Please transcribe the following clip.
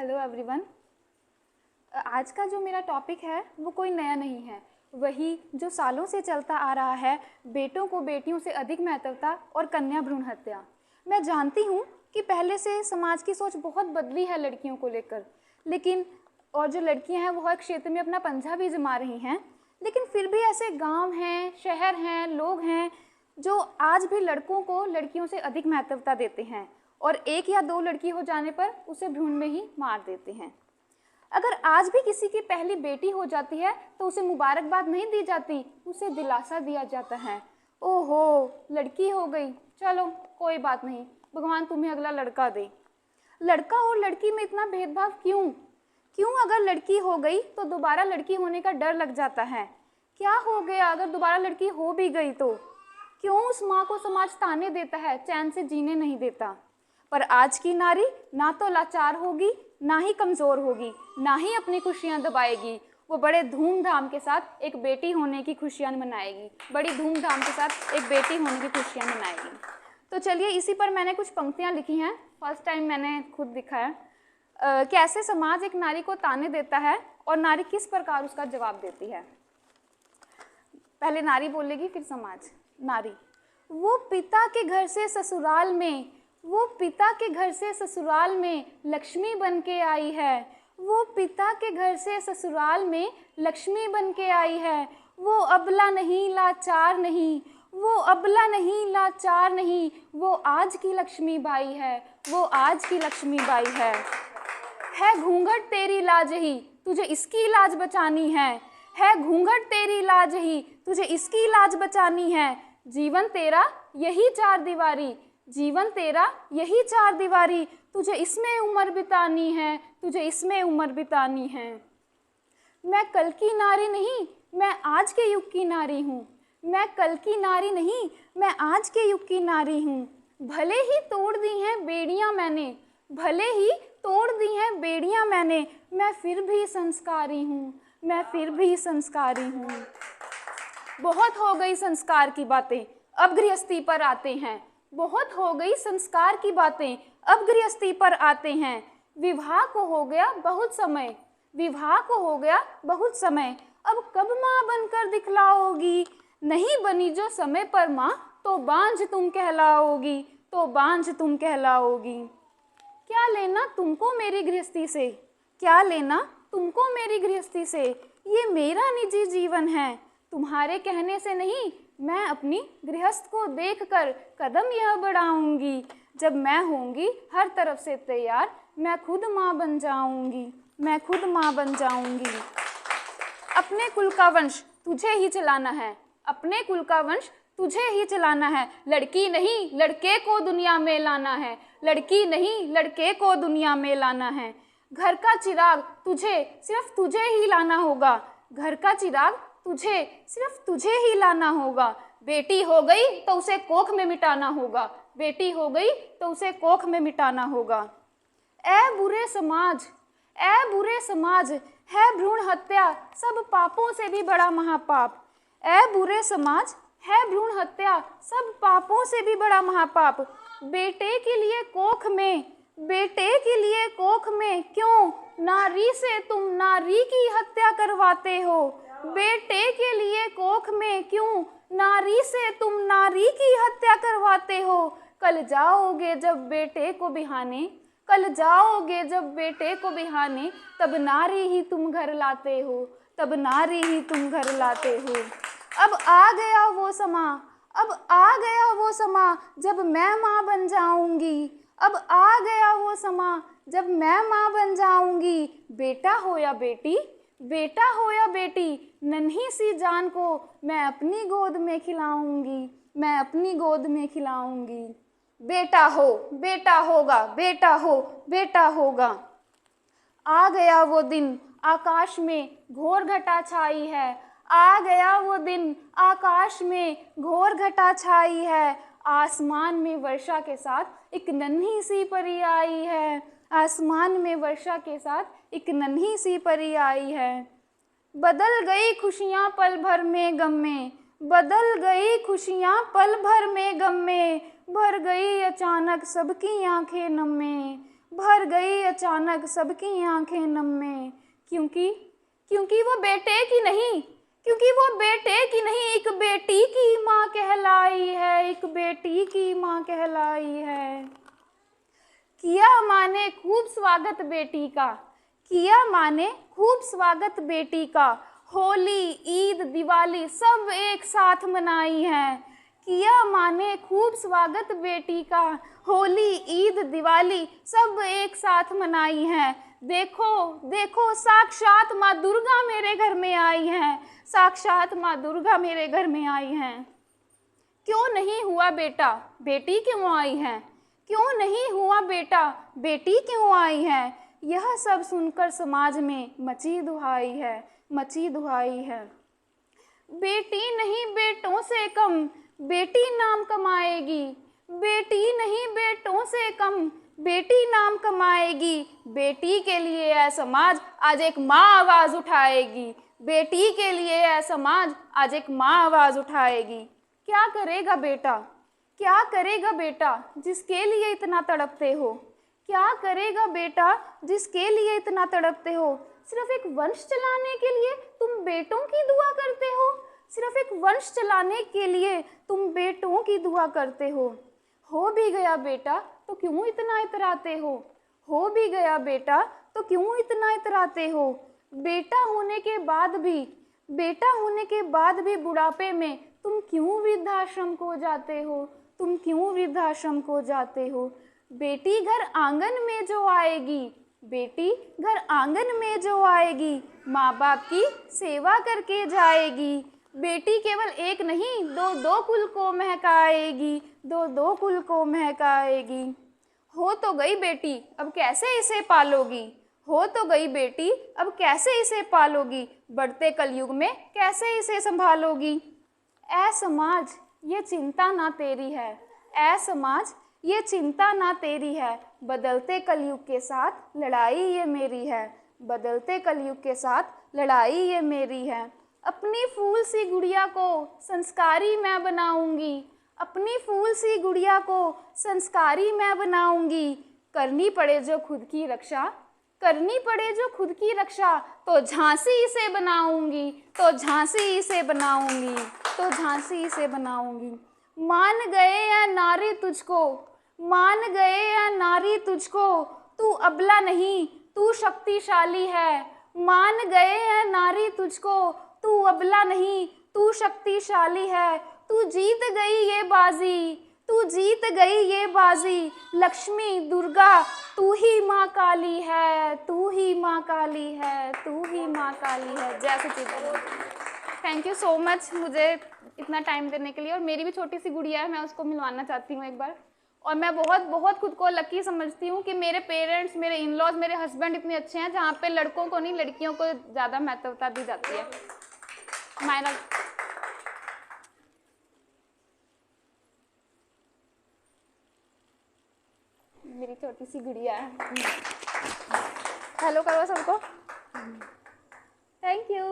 Hello everyone. आज का जो मेरा टॉपिक है वो कोई नया नहीं है, वही जो सालों से चलता आ रहा है, बेटों को बेटियों से अधिक महत्वता और कन्या भ्रूण हत्या। मैं जानती हूँ कि पहले से समाज की सोच बहुत बदली है लड़कियों को लेकर, लेकिन और जो लड़कियाँ हैं वो हर क्षेत्र में अपना पंजा भी जमा रही हैं, लेकिन फिर भी ऐसे गांव हैं, शहर हैं, लोग हैं जो आज भी लड़कों को लड़कियों से अधिक महत्वता देते हैं और एक या दो लड़की हो जाने पर उसे भ्रूण में ही मार देते हैं। अगर आज भी किसी की पहली बेटी हो जाती है तो उसे मुबारकबाद नहीं दी जाती, उसे दिलासा दिया जाता है। ओहो, लड़की हो गई, चलो कोई बात नहीं, भगवान तुम्हें अगला लड़का दे। लड़का और लड़की में इतना भेदभाव क्यों? अगर लड़की हो गई तो दोबारा लड़की होने का डर लग जाता है। क्या हो गया अगर दोबारा लड़की हो भी गई तो? क्यों उस माँ को समाज ताने देता है, चैन से जीने नहीं देता? पर आज की नारी ना तो लाचार होगी, ना ही कमज़ोर होगी, ना ही अपनी खुशियाँ दबाएगी। वो बड़े धूमधाम के साथ एक बेटी होने की खुशियाँ मनाएगी, बड़ी धूमधाम के साथ एक बेटी होने की खुशियाँ मनाएगी। तो चलिए, इसी पर मैंने कुछ पंक्तियाँ लिखी हैं। फर्स्ट टाइम मैंने खुद लिखा है कैसे समाज एक नारी को ताने देता है और नारी किस प्रकार उसका जवाब देती है। पहले नारी बोलेगी, फिर समाज। नारी: वो पिता के घर से ससुराल में, वो पिता के घर से ससुराल में लक्ष्मी बन के आई है। वो पिता के घर से ससुराल में लक्ष्मी बन के आई है। वो अबला नहीं, लाचार नहीं, वो अबला नहीं, लाचार नहीं, वो आज की लक्ष्मी बाई है, वो आज की लक्ष्मी बाई है। घूंघट तेरी लाज ही, तुझे इसकी लाज बचानी है घूंघट तेरी लाज ही, तुझे इसकी लाज बचानी है। जीवन तेरा यही चार दीवारी, जीवन तेरा यही चार दीवारी, तुझे इसमें उम्र बितानी है, तुझे इसमें उम्र बितानी है। मैं कल की नारी नहीं, मैं आज के युग की नारी हूँ। मैं कल की नारी नहीं, मैं आज के युग की नारी हूँ। भले ही तोड़ दी हैं बेड़ियाँ मैंने, भले ही तोड़ दी हैं बेड़ियाँ मैंने, मैं फिर भी संस्कारी हूँ, मैं फिर भी संस्कारी हूँ। बहुत हो गई संस्कार की बातें, अब गृहस्थी पर आते हैं। बहुत हो गई संस्कार की बातें, अब गृहस्थी पर आते हैं। विवाह को हो गया बहुत समय, विवाह को हो गया बहुत समय, अब कब माँ बनकर दिखलाओगी? नहीं बनी जो समय पर माँ, तो बांझ तुम कहलाओगी, तो बांझ तुम कहलाओगी। क्या लेना तुमको मेरी गृहस्थी से, क्या लेना तुमको मेरी गृहस्थी से? ये मेरा निजी जीवन है, तुम्हारे कहने से नहीं। मैं अपनी गृहस्थ को देखकर कदम यह बढ़ाऊंगी। जब मैं होंगी हर तरफ से तैयार, मैं खुद माँ बन जाऊंगी, मैं खुद माँ बन जाऊंगी। अपने कुल का वंश तुझे ही चलाना है, अपने कुल का वंश तुझे ही चलाना है। लड़की नहीं, लड़के को दुनिया में लाना है, लड़की नहीं, लड़के को दुनिया में लाना है। घर का चिराग तुझे, सिर्फ तुझे ही लाना होगा, घर का चिराग तुझे, सिर्फ तुझे ही लाना होगा। बेटी हो गई तो उसे कोख में मिटाना होगा, बेटी हो गई तो उसे कोख में मिटाना होगा। ऐ बुरे समाज, ऐ बुरे समाज, है भ्रूण हत्या सब पापों से भी बड़ा महापाप। ऐ बुरे समाज, है भ्रूण हत्या सब पापों से भी बड़ा महापाप। बेटे के लिए कोख में, बेटे के लिए कोख में क्यों नारी से तुम नारी की हत्या करवाते हो? बेटे के लिए कोख में क्यों नारी से तुम नारी की हत्या करवाते हो? कल जाओगे जब बेटे को बिहाने, कल जाओगे जब बेटे को बिहाने, तब नारी ही तुम घर लाते हो, तब नारी ही तुम घर लाते हो। अब आ गया वो समा, अब आ गया वो समा, जब मैं माँ बन जाऊंगी। अब आ गया वो समा, जब मैं माँ बन जाऊंगी। बेटा हो या बेटी, बेटा हो या बेटी, नन्ही सी जान को मैं अपनी गोद में खिलाऊंगी, मैं अपनी गोद में खिलाऊंगी। बेटा हो, बेटा होगा, बेटा हो, बेटा होगा। आ गया वो दिन, आकाश में घोर घटा छाई है। आ गया वो दिन, आकाश में घोर घटा छाई है। आसमान में वर्षा के साथ एक नन्ही सी परी आई है, आसमान में वर्षा के साथ एक नन्ही सी परी आई है। बदल गई खुशियाँ पल भर में गम में, बदल गई खुशियाँ पल भर में गम में, भर गई अचानक सबकी आंखें नम में, भर गई अचानक सबकी आंखें नम में, क्योंकि वो बेटे की नहीं, क्योंकि वो बेटे की नहीं, एक बेटी की माँ कहलाई है, एक बेटी की माँ कहलाई है। किया माँ ने खूब स्वागत बेटी का, किया माँ ने खूब स्वागत बेटी का, होली ईद दिवाली सब एक साथ मनाई है। किया माँ ने खूब स्वागत बेटी का, होली ईद दिवाली सब एक साथ मनाई है। देखो देखो साक्षात माँ दुर्गा मेरे घर में आई हैं, साक्षात माँ दुर्गा मेरे घर में आई हैं। क्यों नहीं हुआ बेटा, बेटी क्यों आई है, क्यों नहीं हुआ बेटा, बेटी क्यों आई है। यह सब सुनकर समाज में मची दुहाई है, मची दुहाई है। बेटी नहीं बेटों से कम, बेटी नाम कमाएगी, बेटी नहीं बेटों से कम, बेटी नाम कमाएगी। बेटी के लिए है समाज आज एक माँ आवाज़ उठाएगी, बेटी के लिए है समाज आज एक माँ आवाज़ उठाएगी। क्या करेगा बेटा, क्या करेगा बेटा जिसके लिए इतना तड़पते हो, क्या करेगा बेटा जिसके लिए इतना तड़पते हो। सिर्फ एक वंश चलाने के लिए तुम बेटों की दुआ करते हो, सिर्फ एक वंश चलाने के लिए तुम बेटों की दुआ करते हो। हो भी गया बेटा तो क्यों इतना इतराते हो भी गया बेटा तो क्यों इतना इतराते हो। बेटा होने के बाद भी, बेटा होने के बाद भी बुढ़ापे में तुम क्यों वृद्धाश्रम को जाते हो, तुम क्यों वृद्धाश्रम को जाते हो। बेटी घर आंगन में जो आएगी, बेटी घर आंगन में जो आएगी, माँ बाप की सेवा करके जाएगी। बेटी केवल एक नहीं दो दो कुल को महकाएगी, दो दो कुल को महकाएगी। हो तो गई बेटी अब कैसे इसे पालोगी, हो तो गई बेटी अब कैसे इसे पालोगी, बढ़ते कलयुग में कैसे इसे संभालोगी। ऐ समाज ये चिंता ना तेरी है, ऐ समाज ये चिंता ना तेरी है, बदलते कलयुग के साथ लड़ाई ये मेरी है, बदलते कलयुग के साथ लड़ाई ये मेरी है। अपनी फूल सी गुड़िया को संस्कारी मैं बनाऊंगी, अपनी फूल सी गुड़िया को संस्कारी मैं बनाऊंगी। करनी पड़े जो खुद की रक्षा, करनी पड़े जो खुद की रक्षा, तो झांसी इसे बनाऊंगी, तो झांसी इसे बनाऊंगी, तो झांसी इसे बनाऊंगी। मान गए या नारी तुझको, मान गए या नारी तुझको, तू अबला नहीं तू शक्तिशाली है। मान गए या नारी तुझको, तू अबला नहीं तू शक्तिशाली है। तू जीत गई ये बाजी, तू जीत गई ये बाजी, लक्ष्मी दुर्गा तू ही माँ काली है, तू ही माँ काली है, तू ही माँ काली है। जय सच्चिदानंद। थैंक यू सो मच मुझे इतना टाइम देने के लिए। और मेरी भी छोटी सी गुड़िया है, मैं उसको मिलवाना चाहती हूँ एक बार। और मैं बहुत बहुत खुद को लकी समझती हूँ कि मेरे पेरेंट्स, मेरे इन लॉज, मेरे हस्बैंड इतने अच्छे हैं जहाँ पे लड़कों को नहीं लड़कियों को ज़्यादा महत्वता दी जाती है। मायना मेरी छोटी सी गुड़िया है। हेलो करो सबको। Thank you.